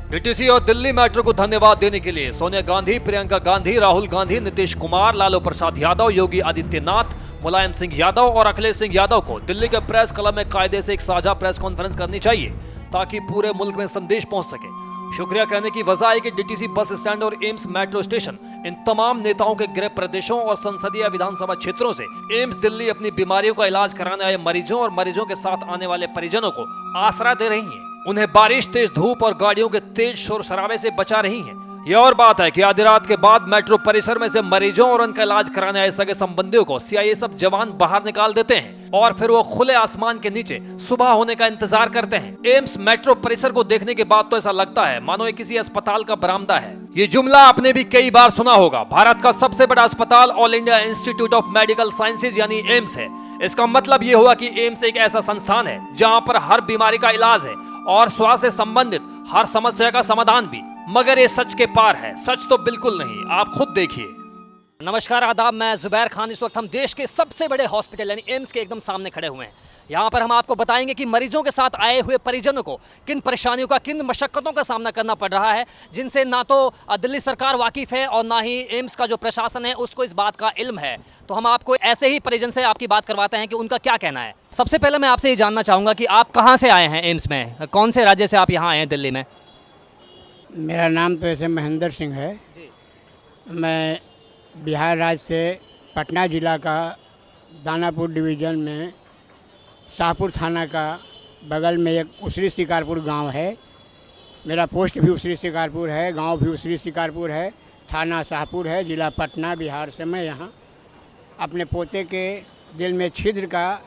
DTC और Delhi metro को धन्यवाद देने के लिए सोनिया गांधी, प्रियंका गांधी, राहुल गांधी, नीतीश कुमार, लालू प्रसाद यादव, योगी आदित्यनाथ, मुलायम सिंह यादव और अखिलेश सिंह यादव को दिल्ली के प्रेस क्लब में कायदे से एक साझा प्रेस कॉन्फ्रेंस करनी चाहिए ताकि पूरे मुल्क में संदेश पहुंच सके। शुक्रिया कहने की वजह है कि डीटीसी बस स्टैंड और एम्स मेट्रो स्टेशन इन तमाम नेताओं के गृह प्रदेशों और संसदीय विधानसभा क्षेत्रों से एम्स दिल्ली अपनी बीमारियों का इलाज कराने आए मरीजों और मरीजों के साथ आने वाले परिजनों को आसरा दे रही हैं। उन्हें बारिश, तेज धूप और गाड़ियों के तेज शोर शराबे से बचा रही हैं। यह और बात है कि आधी रात के बाद मेट्रो परिसर में से मरीजों और उनका इलाज कराने आए सगे संबंधियों को सीआईएसएफ जवान बाहर निकाल देते हैं और फिर वो खुले आसमान के नीचे सुबह होने का इंतजार करते हैं। एम्स मेट्रो परिसर को देखने के बाद तो ऐसा लगता है मानो ये किसी अस्पताल का बरामदा है। ये जुमला आपने भी कई बार सुना होगा। भारत का सबसे बड़ा अस्पताल all India institute of medical sciences यानी एम्स है। इसका मतलब ये हुआ कि एम्स एक ऐसा संस्थान है जहाँ पर हर बीमारी का इलाज है और स्वास्थ्य से संबंधित हर समस्या का समाधान भी। मगर ये सच के पार है, सच तो बिल्कुल नहीं, आप खुद देखिए। नमस्कार, आदाब, मैं जुबैर खान। इस वक्त हम देश के सबसे बड़े हॉस्पिटल यानी एम्स के एकदम सामने खड़े हुए हैं। यहाँ पर हम आपको बताएंगे कि मरीजों के साथ आए हुए परिजनों को किन परेशानियों का, किन मशक्कतों का सामना करना पड़ रहा है, जिनसे ना तो दिल्ली सरकार वाकिफ़ है और ना ही एम्स का जो प्रशासन है उसको इस बात का इल्म है। तो हम आपको ऐसे ही परिजन से आपकी बात करवाते हैं कि उनका क्या कहना है। सबसे पहले मैं आपसे ये जानना चाहूँगा कि आप कहाँ से आए हैं एम्स में, कौन से राज्य से आप यहाँ आए हैं दिल्ली में? मेरा नाम तो ऐसे महेंद्र सिंह है जी। मैं बिहार राज्य से पटना ज़िला का दानापुर डिवीज़न में शाहपुर थाना का बगल में एक उसरी शिकारपुर गांव है। मेरा पोस्ट भी उसरी शिकारपुर है, गांव भी उसरी शिकारपुर है, थाना शाहपुर है, ज़िला पटना, बिहार से मैं यहाँ अपने पोते के दिल में छिद्र का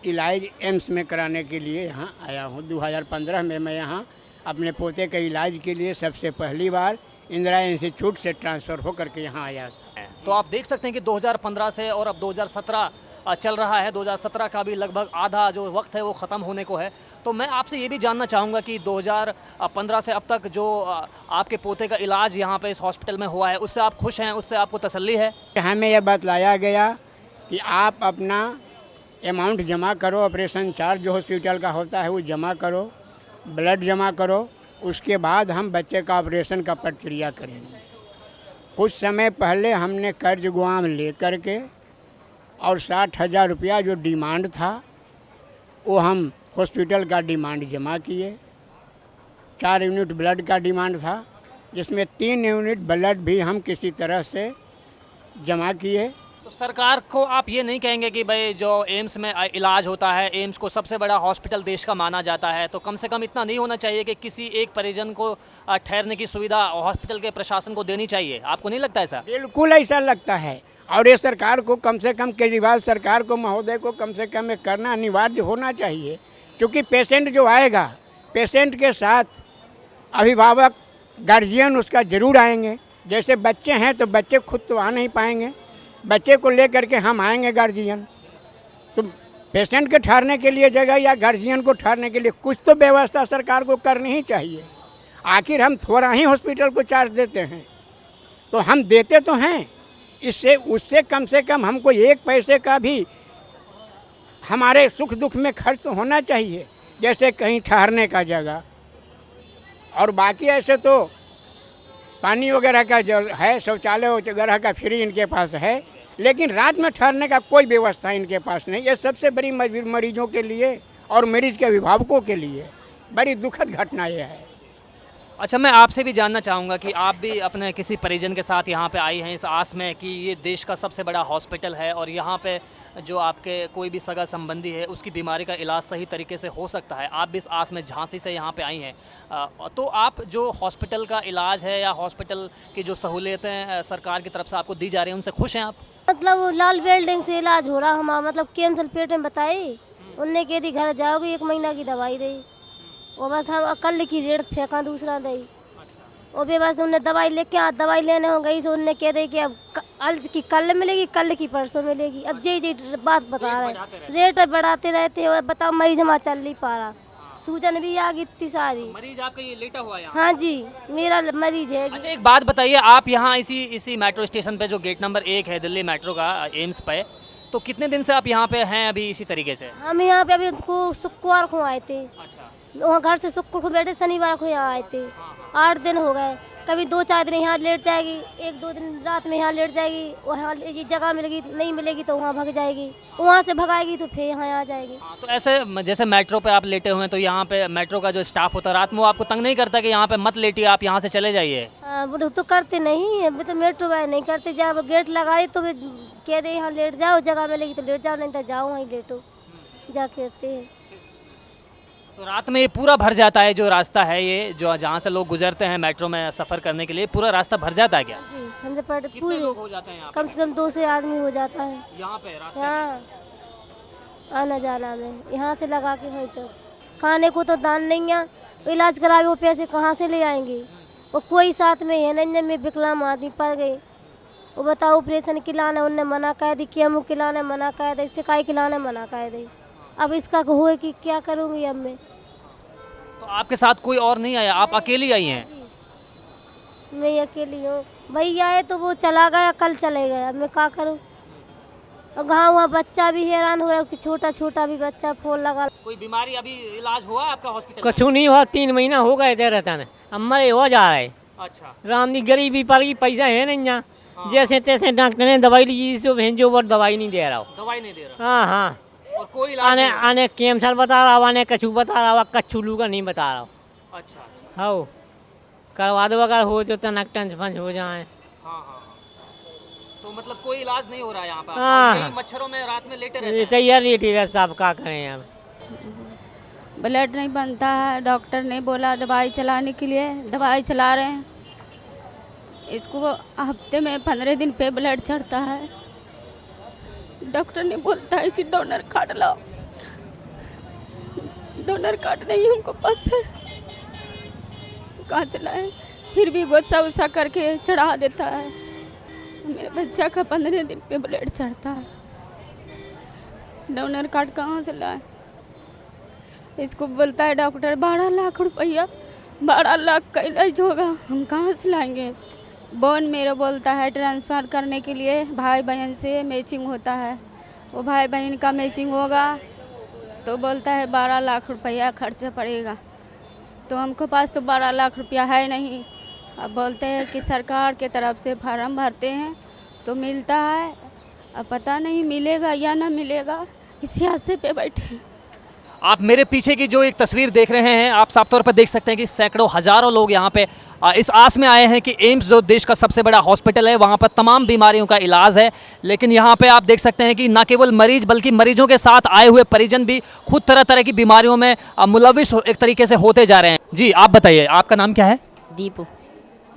इलाज एम्स में कराने के लिए यहाँ आया हूँ। 2015 में मैं यहाँ अपने पोते के इलाज के लिए सबसे पहली बार इंदिरा इंस्टीट्यूट से ट्रांसफ़र होकर के यहाँ आया था। तो आप देख सकते हैं कि 2015 से और अब 2017 चल रहा है। 2017 का भी लगभग आधा जो वक्त है वो ख़त्म होने को है। तो मैं आपसे ये भी जानना चाहूँगा कि 2015 से अब तक जो आपके पोते का इलाज यहाँ पे इस हॉस्पिटल में हुआ है उससे आप खुश हैं, उससे आपको तसल्ली है? हमें यह बतलाया गया कि आप अपना अमाउंट जमा करो, ऑपरेशन चार्ज जो हॉस्पिटल का होता है वो जमा करो, ब्लड जमा करो, उसके बाद हम बच्चे का ऑपरेशन का प्रक्रिया करेंगे। कुछ समय पहले हमने कर्ज गुआम ले करके और 60,000 रुपया जो डिमांड था वो हम हॉस्पिटल का डिमांड जमा किए। 4 यूनिट ब्लड का डिमांड था जिसमें 3 यूनिट ब्लड भी हम किसी तरह से जमा किए। तो सरकार को आप ये नहीं कहेंगे कि भाई जो एम्स में इलाज होता है, एम्स को सबसे बड़ा हॉस्पिटल देश का माना जाता है, तो कम से कम इतना नहीं होना चाहिए कि किसी एक परिजन को ठहरने की सुविधा हॉस्पिटल के प्रशासन को देनी चाहिए? आपको नहीं लगता ऐसा? बिल्कुल ऐसा लगता है। और ये सरकार को कम से कम, केजरीवाल सरकार को, महोदय को कम से कम ये करना अनिवार्य होना चाहिए। क्योंकि पेशेंट जो आएगा, पेशेंट के साथ अभिभावक, गार्जियन उसका ज़रूर आएंगे। जैसे बच्चे हैं तो बच्चे खुद तो आ नहीं पाएंगे, बच्चे को ले करके हम आएंगे गार्जियन। तो पेशेंट के ठहरने के लिए जगह या गार्जियन को ठहरने के लिए कुछ तो व्यवस्था सरकार को करनी ही चाहिए। आखिर हम थोड़ा ही हॉस्पिटल को चार्ज देते हैं, तो हम देते तो हैं, इससे उससे कम से कम हमको 1 पैसे का भी हमारे सुख दुख में खर्च तो होना चाहिए, जैसे कहीं ठहरने का जगह। और बाकी ऐसे तो पानी वगैरह का जो है, शौचालय वगैरह का फ्री इनके पास है, लेकिन रात में ठहरने का कोई व्यवस्था इनके पास नहीं। ये सबसे बड़ी मरीजों के लिए और मरीज के अभिभावकों के लिए बड़ी दुखद घटना यह है। अच्छा, मैं आपसे भी जानना चाहूँगा कि आप भी अपने किसी परिजन के साथ यहाँ पे आई हैं इस आस में कि ये देश का सबसे बड़ा हॉस्पिटल है और यहाँ पे जो आपके कोई भी सगा संबंधी है उसकी बीमारी का इलाज सही तरीके से हो सकता है। आप भी इस आस में झांसी से यहाँ पे आई हैं, तो आप जो हॉस्पिटल का इलाज है या हॉस्पिटल की जो सहूलियतें सरकार की तरफ से आपको दी जा रही हैं उनसे खुश हैं आप? मतलब लाल बिल्डिंग से इलाज हो रहा हमारा, मतलब कैंसर पेट में बताई, उनने कह दी घर जाओगे 1 महीना की दवाई दी, वो बस हम कल की रेट फेंका दूसरा दी। और भी बस उन्हें दवाई लेके दवाई लेने हो गई, तो उनने कह दी कि अब कल मिलेगी, कल की परसों मिलेगी। अब जी बात बता रहे हैं, रेट बढ़ाते रहते हैं। बताओ मरीज हमारा चल नहीं पा रहा, सूजन भी आ गई इतनी सारी। मरीज आपका ये लेटा हुआ है यहाँ? हाँ जी, मेरा मरीज है। अच्छा, एक बात बताइए, आप यहाँ इसी मेट्रो स्टेशन पे जो गेट नंबर 1 है दिल्ली मेट्रो का एम्स पे, तो कितने दिन से आप यहाँ पे हैं अभी इसी तरीके से? हम यहाँ पे अभी शुक्रवार को आए थे। अच्छा, वहाँ घर से शुक्र को बैठे, शनिवार को यहाँ आए थे। 8 दिन हो गए, कभी 2-4 दिन यहाँ लेट जाएगी, 1-2 दिन रात में यहाँ लेट जाएगी, वहाँ ये जगह मिलेगी नहीं मिलेगी तो वहाँ भाग जाएगी, वहाँ से भगाएगी तो फिर यहाँ आ जाएगी। तो ऐसे जैसे मेट्रो पे आप लेटे हुए हैं तो यहाँ पे मेट्रो का जो स्टाफ होता है रात में वो आपको तंग नहीं करता कि यहाँ पे मत लेटिए, आप यहाँ से चले जाइए? वो तो करते नहीं, अभी तो मेट्रो वाले नहीं करते, जब गेट लगाए तो वे कह दे यहाँ लेट जाओ, जगह मिलेगी तो लेट जाओ, नहीं तो जाओ वहीं लेटो, जा कहते हैं। तो रात में ये पूरा भर जाता है जो रास्ता है, ये जो जहाँ से लोग गुजरते हैं मेट्रो में सफ़र करने के लिए, पूरा रास्ता भर जाता है क्या? जी हमसे पढ़ कितने पूरे लोग हो जाते हैं यहाँ कम से कम 2 से आदमी हो जाता है यहाँ पे रास्ते में? हाँ, आना जाना में यहाँ से लगा के वहीं तक। खाने को तो दान नहीं है, इलाज करावे वो पैसे कहाँ से ले आएंगे, वो कोई साथ में है नहीं, में विकलांग आदमी पड़ गई, वो बताओ ऑपरेशन खिलाना उनने मना कर दी, केमो खिलाने मना कर दी, सिकाई खिलाने मना कर दी, अब इसका हुए कि क्या करूँगी अब मैं। तो आपके साथ कोई और नहीं आया, आप अकेली आई हैं? जी मैं अकेली हूँ, भैया आए तो वो चला गया, कल चले गए, अब मैं क्या करूँ। और गाँव वहाँ बच्चा भी हैरान हो रहा है कि छोटा छोटा भी बच्चा फोन लगा। कोई बीमारी अभी इलाज हुआ आपका हॉस्पिटल? कछु नहीं हुआ, 3 महीना हो गए दे रहता है, अब मरे हो जा रहे। अच्छा, राम दी गरीबी पर गई, पैसा है नहीं यहाँ, जैसे तैसे डॉक्टर ने दवाई ली जो भेजो वो दवाई नहीं दे रहा हो। दवाई नहीं दे रहा हाँ हाँ, और कोई इलाज आने नहीं? आने कैंसर बता रहा, आने कछु बता रहा, कछु लूगा नहीं बता रहा। अच्छा अच्छा, हो करवा दो अगर हो तो तनक टेंशन हो जाए। हाँ हाँ हाँ। तो मतलब कोई इलाज नहीं हो रहा है यहाँ पे? हाँ। यही मच्छरों में रात में लेटे रहते हैं? तैयार लेटी रहता, साहब क्या करें अब। ब्लड नहीं बनता है, डॉक्टर ने बोला दवाई चलाने के लिए, दवाई चला रहे हैं, इसको हफ्ते में 15 दिन पे ब्लड चढ़ता है, डॉक्टर ने बोलता है कि डोनर कार्ड लाओ, डोनर कार्ड नहीं है उनको पास है, कहाँ चलाए, फिर भी गुस्सा उस्सा करके चढ़ा देता है। मेरे बच्चा का 15 दिन पे ब्लड चढ़ता है, डोनर कार्ड कहाँ से लाए, इसको बोलता है डॉक्टर 12 लाख रुपया, 12 लाख का इलाज होगा, हम कहाँ से लाएंगे। बोन मेरा बोलता है ट्रांसफ़र करने के लिए भाई बहन से मैचिंग होता है, वो भाई बहन का मैचिंग होगा तो बोलता है 12 लाख रुपया खर्चा पड़ेगा, तो हमको पास तो 12 लाख रुपया है नहीं। अब बोलते हैं कि सरकार के तरफ से फार्म भरते हैं तो मिलता है, अब पता नहीं मिलेगा या ना मिलेगा, इसी आशे पे बैठे हैं। आप मेरे पीछे की जो एक तस्वीर देख रहे हैं, आप साफ तौर पर देख सकते हैं कि सैकड़ों हजारों लोग यहाँ पे इस आस में आए हैं कि एम्स जो देश का सबसे बड़ा हॉस्पिटल है वहाँ पर तमाम बीमारियों का इलाज है। लेकिन यहाँ पे आप देख सकते हैं कि न केवल मरीज बल्कि मरीजों के साथ आए हुए परिजन भी खुद तरह तरह की बीमारियों में मुलविस एक तरीके से होते जा रहे हैं। जी आप बताइए, आपका नाम क्या है? दीपू।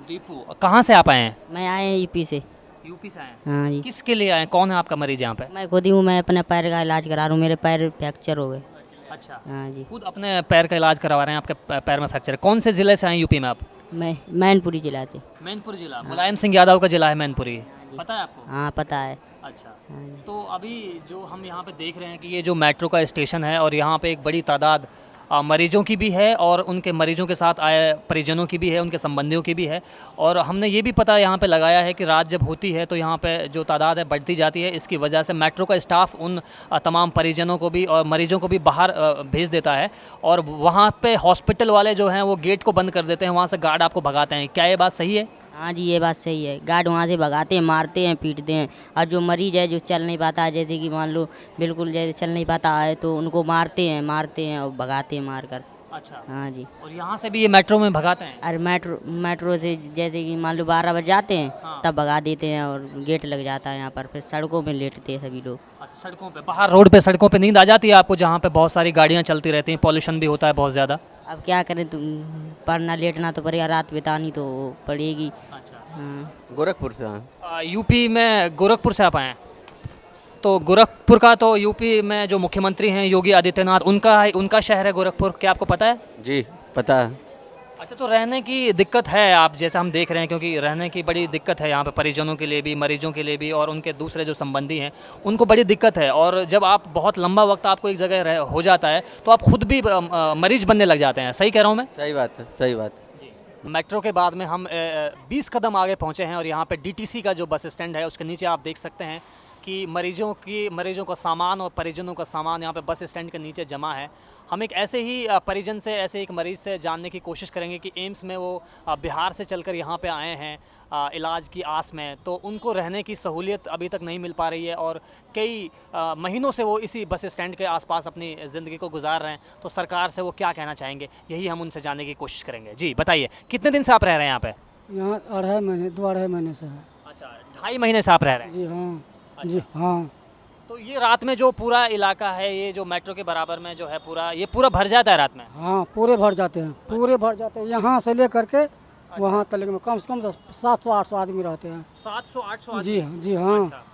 दीपू, कहाँ से आप आए हैं? मैं आए हैं यूपी से। यूपी से आए हैं? हाँ जी, किसके लिए आए? कौन है आपका मरीज यहाँ पे? मैं खुद ही हूँ, मैं अपने पैर का इलाज करा रहा हूँ, मेरे पैर फ्रैक्चर हो गए। अच्छा, हाँ जी, खुद अपने पैर का इलाज करवा रहे हैं, आपके पैर में फ्रैक्चर है। कौन से जिले से आए यूपी में आप? मैं मैनपुरी जिला से। मैनपुरी जिला, मुलायम सिंह यादव का जिला है मैनपुरी, पता है आपको? हाँ पता है। अच्छा, हाँ जी। तो अभी जो हम यहाँ पे देख रहे हैं कि ये जो मेट्रो का स्टेशन है और यहाँ पे एक बड़ी तादाद मरीजों की भी है और उनके मरीजों के साथ आए परिजनों की भी है, उनके संबंधियों की भी है। और हमने ये भी पता यहाँ पे लगाया है कि रात जब होती है तो यहाँ पे जो तादाद है बढ़ती जाती है। इसकी वजह से मेट्रो का स्टाफ उन तमाम परिजनों को भी और मरीजों को भी बाहर भेज देता है और वहाँ पे हॉस्पिटल वाले जो हैं वो गेट को बंद कर देते हैं, वहाँ से गार्ड आपको भगाते हैं। क्या ये बात सही है? हाँ जी, ये बात सही है, गार्ड वहाँ से भगाते हैं, मारते हैं, पीटते हैं। और जो मरीज है जो चल नहीं पाता है, जैसे कि मान लो बिल्कुल जैसे चल नहीं पाता है तो उनको मारते हैं और भगाते हैं मार कर। अच्छा, हाँ जी, और यहाँ से भी ये मेट्रो में भगाते हैं? अरे मेट्रो से जैसे कि मान लो 12 बजे जाते हैं हाँ। तब भगा देते हैं और गेट लग जाता है यहाँ पर, फिर सड़कों में लेटते हैं सभी लोग। अच्छा, सड़कों पे, बाहर रोड पे सड़कों पे नींद आ जाती है आपको जहाँ पे बहुत सारी गाड़ियाँ चलती रहती हैं, पॉल्यूशन भी होता है बहुत ज़्यादा? अब क्या करें, तुम पढ़ना लेटना तो पड़ेगा, रात बितानी तो पड़ेगी। अच्छा, हाँ। गोरखपुर से। हाँ, यूपी में गोरखपुर से आप आए हैं, तो गोरखपुर का तो यूपी में जो मुख्यमंत्री हैं योगी आदित्यनाथ, उनका शहर है गोरखपुर, क्या आपको पता है? जी पता है। अच्छा, तो रहने की दिक्कत है, आप जैसा हम देख रहे हैं, क्योंकि रहने की बड़ी दिक्कत है यहाँ पे परिजनों के लिए भी, मरीजों के लिए भी और उनके दूसरे जो संबंधी हैं उनको बड़ी दिक्कत है। और जब आप बहुत लंबा वक्त आपको एक जगह हो जाता है तो आप खुद भी मरीज बनने लग जाते हैं। सही कह रहा हूँ मैं? सही बात है, सही बात है। मेट्रो के बाद में हम 20 कदम आगे पहुँचे हैं और यहाँ पे डीटीसी का जो बस स्टैंड है उसके नीचे आप देख सकते हैं कि मरीजों का सामान और परिजनों का सामान यहाँ पे बस स्टैंड के नीचे जमा है। हम एक ऐसे ही परिजन से, ऐसे एक मरीज़ से जानने की कोशिश करेंगे कि एम्स में वो बिहार से चलकर यहाँ पे आए हैं इलाज की आस में, तो उनको रहने की सहूलियत अभी तक नहीं मिल पा रही है और कई महीनों से वो इसी बस स्टैंड के आसपास अपनी ज़िंदगी को गुजार रहे हैं। तो सरकार से वो क्या कहना चाहेंगे, यही हम उनसे जानने की कोशिश करेंगे। जी बताइए, कितने दिन से आप रह रहे हैं यहाँ पे? यहाँ 2.5 महीने से है। अच्छा, 2.5 महीने से आप रह रहे हैं? जी हाँ, जी हाँ। तो ये रात में जो पूरा इलाका है, ये जो मेट्रो के बराबर में जो है पूरा, ये पूरा भर जाता है रात में? हाँ, पूरे भर जाते हैं, पूरे भर जाते हैं। यहाँ से लेकर के वहाँ तक में कम से कम 700-800 आदमी रहते हैं। 700-800 जी हाँ, जी हाँ।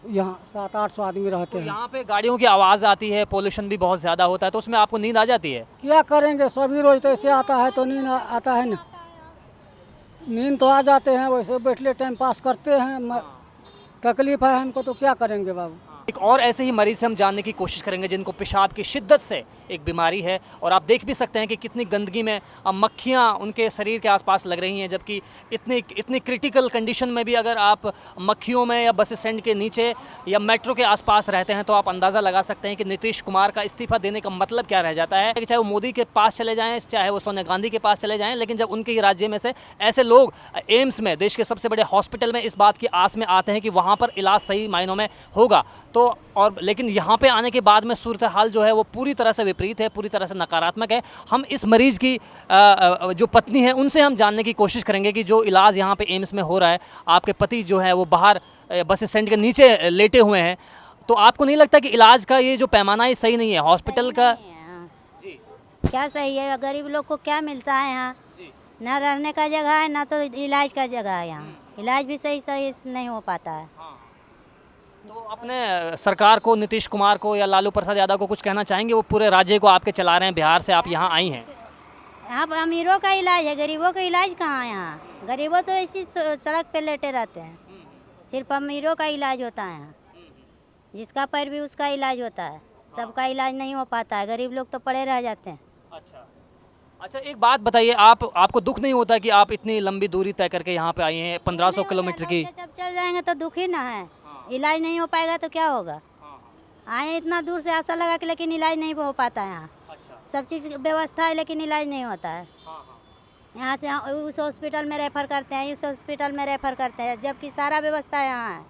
यहाँ 700-800 आदमी रहते हैं। यहाँ पे गाड़ियों की आवाज़ आती है, पोल्यूशन भी बहुत ज़्यादा होता है, तो उसमें आपको नींद आ जाती है? क्या करेंगे, सभी रोज तो ऐसे आता है तो नींद आता है ना। नींद तो आ जाते हैं, वैसे बैठले टाइम पास करते हैं। तकलीफ है हमको तो क्या करेंगे बाबू। एक और ऐसे ही मरीज से हम जानने की कोशिश करेंगे जिनको पेशाब की शिद्दत से एक बीमारी है, और आप देख भी सकते हैं कि कितनी गंदगी में मक्खियां उनके शरीर के आसपास लग रही हैं, जबकि इतनी क्रिटिकल कंडीशन में भी अगर आप मक्खियों में या बस स्टैंड के नीचे या मेट्रो के आसपास रहते हैं तो आप अंदाज़ा लगा सकते हैं कि नीतीश कुमार का इस्तीफा देने का मतलब क्या रह जाता है। चाहे वो मोदी के पास चले जाएँ, चाहे वो सोनिया गांधी के पास चले जाएँ, लेकिन जब उनके ही राज्य में से ऐसे लोग एम्स में, देश के सबसे बड़े हॉस्पिटल में, इस बात की आस में आते हैं कि वहाँ पर इलाज सही मायनों में होगा, तो और लेकिन यहाँ पे आने के बाद में सूरत हाल जो है वो पूरी तरह से विपरीत है, पूरी तरह से नकारात्मक है। हम इस मरीज़ की जो पत्नी है उनसे हम जानने की कोशिश करेंगे कि जो इलाज यहाँ पे एम्स में हो रहा है, आपके पति जो है वो बाहर बस स्टैंड के नीचे लेटे हुए हैं, तो आपको नहीं लगता कि इलाज का ये जो पैमाना है सही नहीं है हॉस्पिटल का? जी क्या सही है, गरीब लोग को क्या मिलता है यहाँ? ना रहने का जगह है, ना तो इलाज का जगह है। यहाँ इलाज भी सही नहीं हो पाता है। तो अपने सरकार को, नीतीश कुमार को या लालू प्रसाद यादव को कुछ कहना चाहेंगे? वो पूरे राज्य को आपके चला रहे हैं, बिहार से आप यहाँ आई हैं। यहाँ पर अमीरों का इलाज है, गरीबों का इलाज कहाँ है? यहाँ गरीबों तो इसी सड़क पे लेटे रहते हैं। सिर्फ अमीरों का इलाज होता है यहाँ, जिसका पैर भी उसका इलाज होता है, सबका इलाज नहीं हो पाता है। गरीब लोग तो पड़े रह जाते हैं। अच्छा, एक बात बताइए, आपको दुख नहीं होता कि आप इतनी लंबी दूरी तय करके यहाँ पे आई हैं, 1500 किलोमीटर की? जब चल जाएंगे तो दुख ही ना है। इलाज नहीं हो पाएगा तो क्या होगा? आए इतना दूर से आशा लगा के, लेकिन इलाज नहीं हो पाता है यहाँ। सब चीज़ व्यवस्था है लेकिन इलाज नहीं होता है। यहाँ से उस हॉस्पिटल में रेफ़र करते हैं, इस हॉस्पिटल में रेफ़र करते हैं, जबकि सारा व्यवस्था यहाँ है,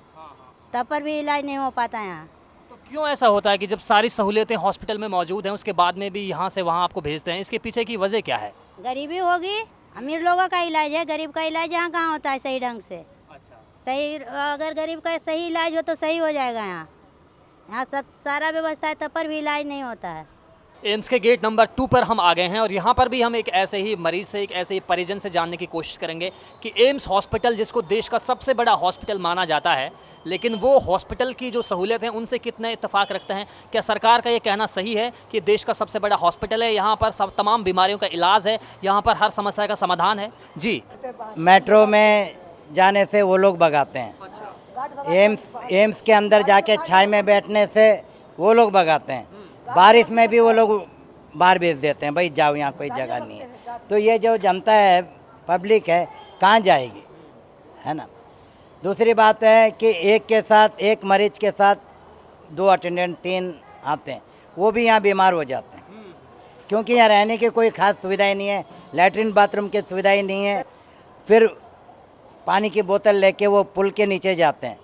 तब पर भी इलाज नहीं हो पाता है यहाँ। तो क्यों ऐसा होता है कि जब सारी सहूलियतें हॉस्पिटल में मौजूद हैं उसके बाद में भी यहाँ से वहाँ आपको भेजते हैं? इसके पीछे की वजह क्या है? गरीबी होगी, अमीर लोगों का इलाज है, गरीब का इलाज यहाँ कहाँ होता है सही ढंग से? सही, अगर गरीब का सही इलाज हो तो सही हो जाएगा। यहाँ सब सारा व्यवस्था है, तब पर भी इलाज नहीं होता है। एम्स के गेट नंबर 2 पर हम आ गए हैं और यहाँ पर भी हम एक ऐसे ही मरीज से, एक ऐसे ही परिजन से जानने की कोशिश करेंगे कि एम्स हॉस्पिटल, जिसको देश का सबसे बड़ा हॉस्पिटल माना जाता है, लेकिन वो हॉस्पिटल की जो सहूलियत है उनसे कितने इत्तेफाक रखते हैं? क्या सरकार का ये कहना सही है कि देश का सबसे बड़ा हॉस्पिटल है, यहाँ पर सब तमाम बीमारियों का इलाज है, यहाँ पर हर समस्या का समाधान है? जी, मेट्रो में जाने से वो लोग भगाते हैं। एम्स के अंदर जाके छाई में बैठने से वो लोग भगाते हैं। बारिश में भी वो लोग बाहर भेज देते हैं, भाई जाओ, यहाँ कोई जगह नहीं है। तो ये जो जनता है, पब्लिक है, कहाँ जाएगी, है ना। दूसरी बात है कि एक मरीज के साथ 2 अटेंडेंट 3 आते हैं, वो भी यहाँ बीमार हो जाते हैं, क्योंकि यहाँ रहने की कोई ख़ास सुविधा ही नहीं है, लैट्रिन बाथरूम की सुविधा ही नहीं है। फिर पानी की बोतल लेके वो पुल के नीचे जाते हैं।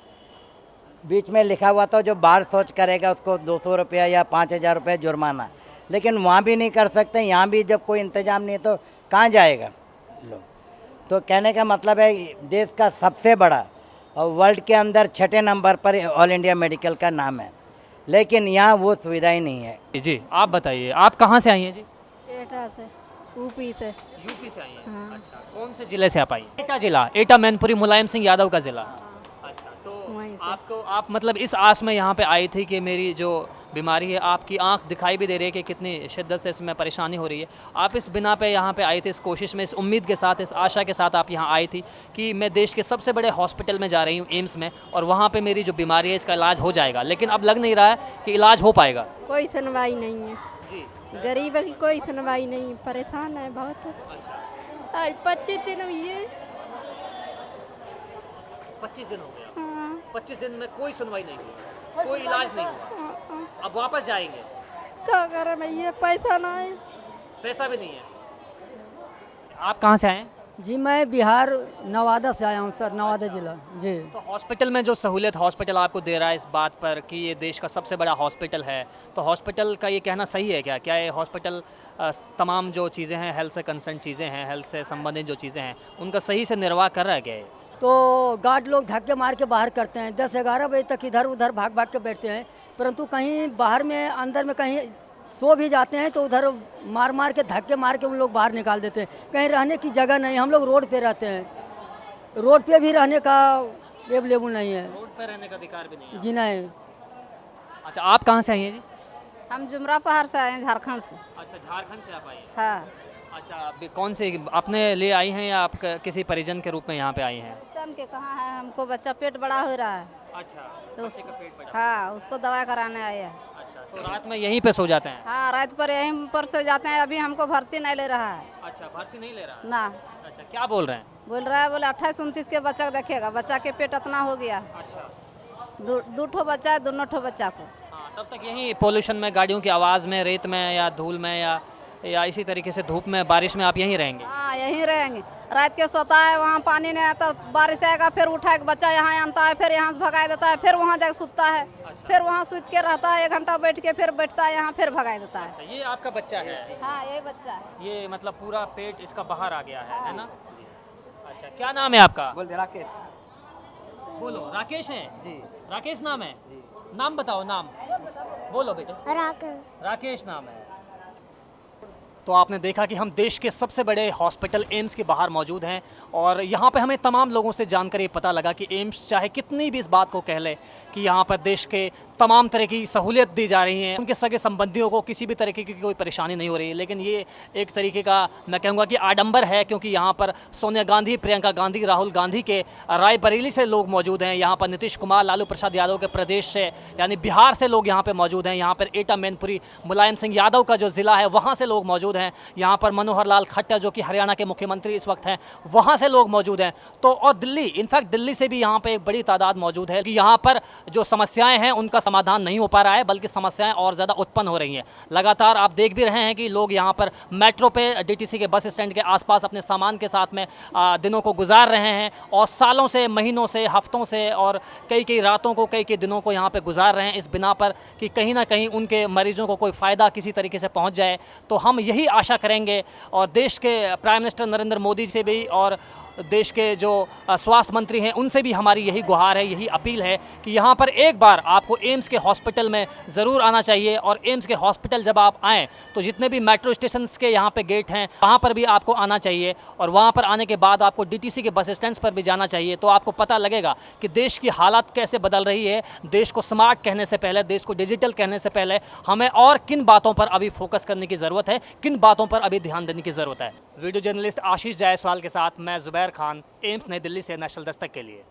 बीच में लिखा हुआ था जो बाहर शौच करेगा उसको 200 रुपया या 5000 रुपये जुर्माना, लेकिन वहाँ भी नहीं कर सकते। यहाँ भी जब कोई इंतज़ाम नहीं है तो कहाँ जाएगा लोग। तो कहने का मतलब है देश का सबसे बड़ा और वर्ल्ड के अंदर 6ठे नंबर पर ऑल इंडिया मेडिकल का नाम है, लेकिन यहाँ वो सुविधा ही नहीं है। जी आप बताइए, आप कहाँ से आई हैं? जी एटा से, यूपी से। यूपी से आई हैं? हाँ। अच्छा, कौन से ज़िले से आप आई? एटा जिला, एटा मैनपुरी, मुलायम सिंह यादव का ज़िला। अच्छा, तो आप मतलब इस आस में यहाँ पे आई थी कि मेरी जो बीमारी है, आपकी आंख दिखाई भी दे रही है कि कितनी शिद्दत से इसमें परेशानी हो रही है, आप इस बिना पे यहाँ पे आई थी, इस कोशिश में, इस उम्मीद के साथ, इस आशा के साथ आप यहाँ आई थी कि मैं देश के सबसे बड़े हॉस्पिटल में जा रही हूँ, एम्स में, और वहाँ पे मेरी जो बीमारी है इसका इलाज हो जाएगा, लेकिन अब लग नहीं रहा है कि इलाज हो पाएगा। कोई सुनवाई नहीं है जी, गरीब की कोई सुनवाई नहीं, परेशान है बहुत। अच्छा, आज 25 दिन हुई है। 25 दिन हो गया। हाँ। 25 दिन में कोई सुनवाई नहीं हुई, कोई इलाज नहीं हुआ, अब वापस जाएंगे? क्या करें भैया, पैसा नहीं। पैसा भी नहीं है। आप कहाँ से आए हैं? जी मैं बिहार नवादा से आया हूँ सर, नवादा जिला जी। तो हॉस्पिटल में जो सहूलियत हॉस्पिटल आपको दे रहा है इस बात पर कि ये देश का सबसे बड़ा हॉस्पिटल है, तो हॉस्पिटल का ये कहना सही है क्या? क्या ये हॉस्पिटल तमाम जो चीज़ें हैं, हेल्थ से कंसर्न चीज़ें हैं, हेल्थ से संबंधित जो चीज़ें हैं, उनका सही से निर्वाह कर रहा है क्या ये? तो गार्ड लोग धक्के मार के बाहर करते हैं, 10-11 बजे तक इधर उधर भाग भाग के बैठते हैं, परंतु कहीं बाहर में अंदर में कहीं सो भी जाते हैं तो उधर मार मार के धक्के मार के उन लोग बाहर निकाल देते हैं। कहीं रहने की जगह नहीं, हम लोग रोड पे रहते हैं, रोड पे भी रहने का अवेलेबल नहीं है। रोड पर रहने का अधिकार भी नहीं है। जी नहीं। अच्छा, आप कहाँ से आई हैं जी? हम जुमरा पहाड़ से आए हैं, झारखंड से। अच्छा, झारखंड से आप आई हैं। हाँ। अच्छा, अभी कौन से अपने लिए आई हैं या आप किसी परिजन के रूप में यहाँ पे आई हैं? सम के कहाँ है, हमको बच्चा पेट बड़ा हो रहा है अच्छा, तो बच्चे का पेट बड़ा। हाँ, उसको दवा कराने आए हैं। अच्छा, तो रात में यहीं पे सो जाते हैं? हाँ, रात पर यहीं पर सो जाते हैं। अभी हमको भर्ती नहीं ले रहा है अच्छा, भर्ती नहीं ले रहा? ना। अच्छा, क्या बोल रहे हैं? बोल रहा है, बोले 28-29 के बच्चा देखेगा, बच्चा के पेट इतना हो गया। अच्छा, दो ठो बच्चा है, दोनों ठो बच्चा को। हाँ, तब तक यहीं पोल्यूशन में, गाड़ियों की आवाज़ में, रेत में या धूल में या इसी तरीके से धूप में, बारिश में आप यहीं रहेंगे? हाँ, यहीं रहेंगे। रात के सोता है, वहाँ पानी नहीं आता, बारिश आएगा, फिर उठा के बच्चा यहाँ आनता है, फिर यहाँ से भगा देता है, फिर वहाँ जाकर सुतता है। फिर वहाँ सूत के रहता है, 1 घंटा बैठ के फिर बैठता है यहाँ, फिर भगा देता है। अच्छा, ये आपका बच्चा है? हाँ, यही बच्चा है। ये मतलब पूरा पेट इसका बाहर आ गया है ना? अच्छा, क्या नाम है आपका? बोल दे राकेश। बोलो। राकेश हैं जी। राकेश नाम है? नाम बताओ, नाम बोलो बेटे। राकेश। राकेश नाम है। तो आपने देखा कि हम देश के सबसे बड़े हॉस्पिटल एम्स के बाहर मौजूद हैं और यहाँ पे हमें तमाम लोगों से जानकर ये पता लगा कि एम्स चाहे कितनी भी इस बात को कह ले कि यहाँ पर देश के तमाम तरह की सहूलियत दी जा रही है, उनके सगे संबंधियों को किसी भी तरीके की कोई परेशानी नहीं हो रही है, लेकिन ये एक तरीके का मैं कहूँगा कि आडंबर है, क्योंकि यहाँ पर सोनिया गांधी, प्रियंका गांधी, राहुल गांधी के रायबरेली से लोग मौजूद हैं, यहाँ पर नीतीश कुमार, लालू प्रसाद यादव के प्रदेश से यानी बिहार से लोग यहाँ पर मौजूद हैं, यहाँ पर एटा मैनपुरी मुलायम सिंह यादव का जो ज़िला है वहाँ से लोग मौजूद हैं, यहाँ पर मनोहर लाल खट्टर जो कि हरियाणा के मुख्यमंत्री इस वक्त हैं वहाँ से लोग मौजूद हैं। तो और दिल्ली, इनफैक्ट दिल्ली से भी यहाँ पे एक बड़ी तादाद मौजूद है कि यहाँ पर जो समस्याएं हैं उनका समाधान नहीं हो पा रहा है, बल्कि समस्याएं और ज़्यादा उत्पन्न हो रही हैं। लगातार आप देख भी रहे हैं कि लोग यहाँ पर मेट्रो पे, डीटीसी के बस स्टैंड के आसपास अपने सामान के साथ में दिनों को गुजार रहे हैं और सालों से, महीनों से, हफ्तों से और कई रातों को, कई दिनों को यहाँ पर गुजार रहे हैं इस बिना पर कि कहीं ना कहीं उनके मरीजों को कोई फ़ायदा किसी तरीके से पहुँच जाए। तो हम यही आशा करेंगे और देश के प्राइम मिनिस्टर नरेंद्र मोदी से भी और देश के जो स्वास्थ्य मंत्री हैं उनसे भी हमारी यही गुहार है, यही अपील है कि यहाँ पर एक बार आपको एम्स के हॉस्पिटल में ज़रूर आना चाहिए और एम्स के हॉस्पिटल जब आप आएँ तो जितने भी मेट्रो स्टेशन के यहाँ पे गेट हैं वहाँ पर भी आपको आना चाहिए और वहाँ पर आने के बाद आपको डीटीसी के बस स्टैंड पर भी जाना चाहिए। तो आपको पता लगेगा कि देश की हालत कैसे बदल रही है। देश को स्मार्ट कहने से पहले, देश को डिजिटल कहने से पहले हमें और किन बातों पर अभी फोकस करने की ज़रूरत है, किन बातों पर अभी ध्यान देने की ज़रूरत है। वीडियो जर्नलिस्ट आशीष जायसवाल के साथ मैं जुबैर खान, एम्स नई दिल्ली से नेशनल दस्तक के लिए।